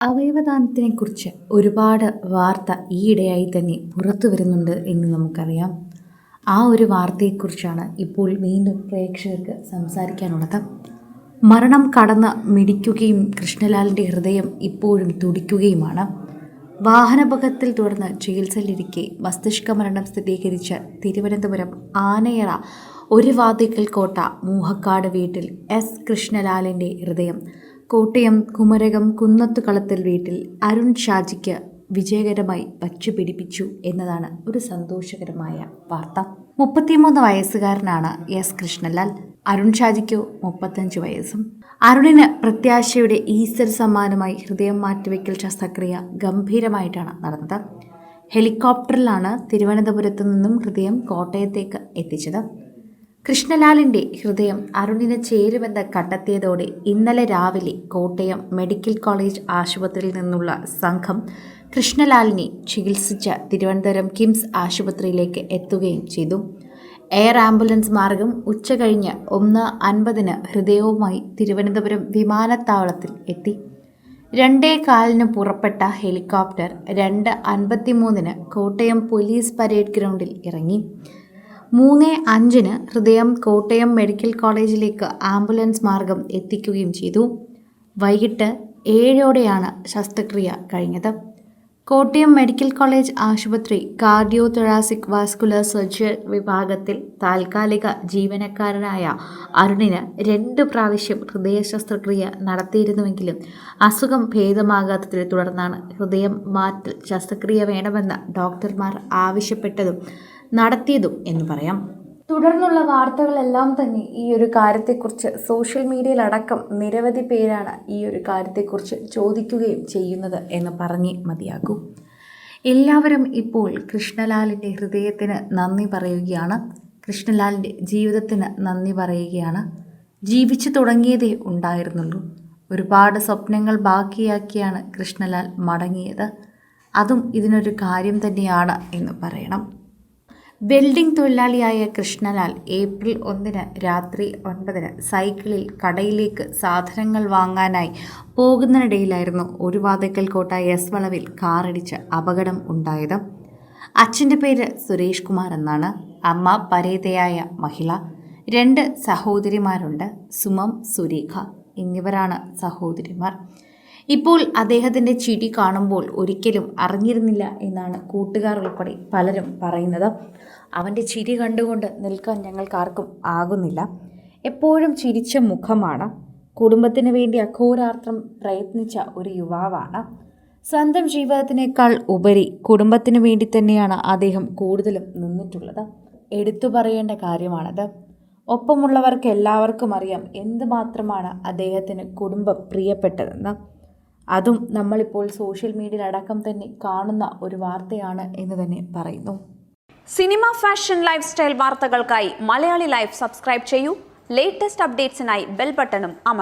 അവയവദാനത്തിനെക്കുറിച്ച് ഒരുപാട് വാർത്ത ഈയിടെയായി തന്നെ പുറത്തു വരുന്നുണ്ട് എന്ന് നമുക്കറിയാം. ആ ഒരു വാർത്തയെക്കുറിച്ചാണ് ഇപ്പോൾ വീണ്ടും പ്രേക്ഷകർക്ക് സംസാരിക്കാനുള്ളത്. മരണം കടന്ന് മിടിക്കുകയും കൃഷ്ണലാലിൻ്റെ ഹൃദയം ഇപ്പോഴും തുടിക്കുകയുമാണ്. വാഹനാപകടത്തിൽ തുടർന്ന് ചികിത്സയിലിരിക്കെ മസ്തിഷ്ക മരണം സ്ഥിരീകരിച്ച തിരുവനന്തപുരം ആനയറ ഒരു വാതിക്കൽ കോട്ട മൂഹക്കാട് വീട്ടിൽ എസ് കൃഷ്ണലാലിൻ്റെ ഹൃദയം കോട്ടയം കുമരകം കുന്നത്തുകളത്തിൽ വീട്ടിൽ അരുൺ ഷാജിക്ക് വിജയകരമായി വച്ചുപിടിപ്പിച്ചു എന്നതാണ് ഒരു സന്തോഷകരമായ വാർത്ത. 33 വയസ്സുകാരനാണ് എസ് കൃഷ്ണലാൽ. അരുൺ ഷാജിക്കോ 35 വയസ്സും. അരുണിന് പ്രത്യാശയുടെ ഈസ്റ്റർ സമ്മാനമായി ഹൃദയം മാറ്റിവെക്കൽ ശസ്ത്രക്രിയ ഗംഭീരമായിട്ടാണ് നടന്നത്. ഹെലികോപ്റ്ററിലാണ് തിരുവനന്തപുരത്തു നിന്നും ഹൃദയം കോട്ടയത്തേക്ക് എത്തിച്ചത്. കൃഷ്ണലാലിൻ്റെ ഹൃദയം അരുണിന് ചേരുമെന്ന് കണ്ടെത്തിയതോടെ ഇന്നലെ രാവിലെ കോട്ടയം മെഡിക്കൽ കോളേജ് ആശുപത്രിയിൽ നിന്നുള്ള സംഘം കൃഷ്ണലാലിനെ ചികിത്സിച്ച് തിരുവനന്തപുരം കിംസ് ആശുപത്രിയിലേക്ക് എത്തുകയും ചെയ്തു. എയർ ആംബുലൻസ് മാർഗം ഉച്ചകഴിഞ്ഞ് 1:50 ഹൃദയവുമായി തിരുവനന്തപുരം വിമാനത്താവളത്തിൽ എത്തി. 2:15 പുറപ്പെട്ട ഹെലികോപ്റ്റർ 2:53 കോട്ടയം പോലീസ് പരേഡ് ഗ്രൗണ്ടിൽ ഇറങ്ങി. 3:05 ഹൃദയം കോട്ടയം മെഡിക്കൽ കോളേജിലേക്ക് ആംബുലൻസ് മാർഗം എത്തിക്കുകയും ചെയ്തു. വൈകിട്ട് 7:00 ശസ്ത്രക്രിയ കഴിഞ്ഞത്. കോട്ടയം മെഡിക്കൽ കോളേജ് ആശുപത്രി കാർഡിയോ തൊറാസിക് വാസ്കുലർ സർജറി വിഭാഗത്തിൽ താൽക്കാലിക ജീവനക്കാരനായ അരുണിന് 2 പ്രാവശ്യം ഹൃദയ ശസ്ത്രക്രിയ നടത്തിയിരുന്നുവെങ്കിലും അസുഖം ഭേദമാകാത്തതിനെ തുടർന്നാണ് ഹൃദയം മാറ്റൽ ശസ്ത്രക്രിയ വേണമെന്ന് ഡോക്ടർമാർ ആവശ്യപ്പെട്ടതും നടത്തിയതും എന്ന് പറയാം. തുടർന്നുള്ള വാർത്തകളെല്ലാം തന്നെ ഈ ഒരു കാര്യത്തെക്കുറിച്ച് സോഷ്യൽ മീഡിയയിലടക്കം നിരവധി പേരാണ് ഈ ഒരു കാര്യത്തെക്കുറിച്ച് ചോദിക്കുകയും ചെയ്യുന്നത് എന്ന് പറഞ്ഞേ മതിയാകൂ. എല്ലാവരും ഇപ്പോൾ കൃഷ്ണലാലിൻ്റെ ഹൃദയത്തിന് നന്ദി പറയുകയാണ്. കൃഷ്ണലാലിൻ്റെ ജീവിതത്തിന് നന്ദി പറയുകയാണ്. ജീവിച്ചു തുടങ്ങിയതേ ഉണ്ടായിരുന്നുള്ളൂ. ഒരുപാട് സ്വപ്നങ്ങൾ ബാക്കിയാക്കിയാണ് കൃഷ്ണലാൽ മടങ്ങിയത്. അതും ഇതിനൊരു കാര്യം തന്നെയാണ് എന്ന് പറയണം. വെൽഡിംഗ് തൊഴിലാളിയായ കൃഷ്ണലാൽ ഏപ്രിൽ 1 രാത്രി 9 സൈക്കിളിൽ കടയിലേക്ക് സാധനങ്ങൾ വാങ്ങാനായി പോകുന്നതിനിടയിലായിരുന്നു ഒരു വാതിക്കൽ കോട്ട എസ് വളവിൽ കാറിടിച്ച് അപകടം ഉണ്ടായത്. അച്ഛൻ്റെ പേര് സുരേഷ് കുമാർ എന്നാണ്. അമ്മ പരേതയായ മഹിള. 2 സഹോദരിമാരുണ്ട്. സുമം, സുരേഖ എന്നിവരാണ് സഹോദരിമാർ. ഇപ്പോൾ അദ്ദേഹത്തിൻ്റെ ചിരി കാണുമ്പോൾ ഒരിക്കലും അറിഞ്ഞിരുന്നില്ല എന്നാണ് കൂട്ടുകാർ ഉൾപ്പെടെ പലരും പറയുന്നത്. അവൻ്റെ ചിരി കണ്ടുകൊണ്ട് നിൽക്കാൻ ഞങ്ങൾക്കാർക്കും ആകുന്നില്ല. എപ്പോഴും ചിരിച്ച മുഖമാണ്. കുടുംബത്തിന് വേണ്ടി അഘോരാത്രം പ്രയത്നിച്ച ഒരു യുവാവാണ്. സ്വന്തം ജീവിതത്തിനേക്കാൾ ഉപരി കുടുംബത്തിന് വേണ്ടി തന്നെയാണ് അദ്ദേഹം കൂടുതലും നിന്നിട്ടുള്ളത്. എടുത്തു പറയേണ്ട കാര്യമാണത്. ഒപ്പമുള്ളവർക്ക് എല്ലാവർക്കും അറിയാം എന്തുമാത്രമാണ് അദ്ദേഹത്തിന് കുടുംബം പ്രിയപ്പെട്ടതെന്ന്. അതും നമ്മളിപ്പോൾ സോഷ്യൽ മീഡിയയിലടക്കം തന്നെ കാണുന്ന ഒരു വാർത്തയാണ് എന്ന് തന്നെ പറയുന്നു. സിനിമ, ഫാഷൻ, ലൈഫ് സ്റ്റൈൽ വാർത്തകൾക്കായി മലയാളി ലൈഫ് സബ്സ്ക്രൈബ് ചെയ്യൂ. ലേറ്റസ്റ്റ് അപ്ഡേറ്റ്സിനായി ബെൽ ബട്ടണും അമർത്തുക.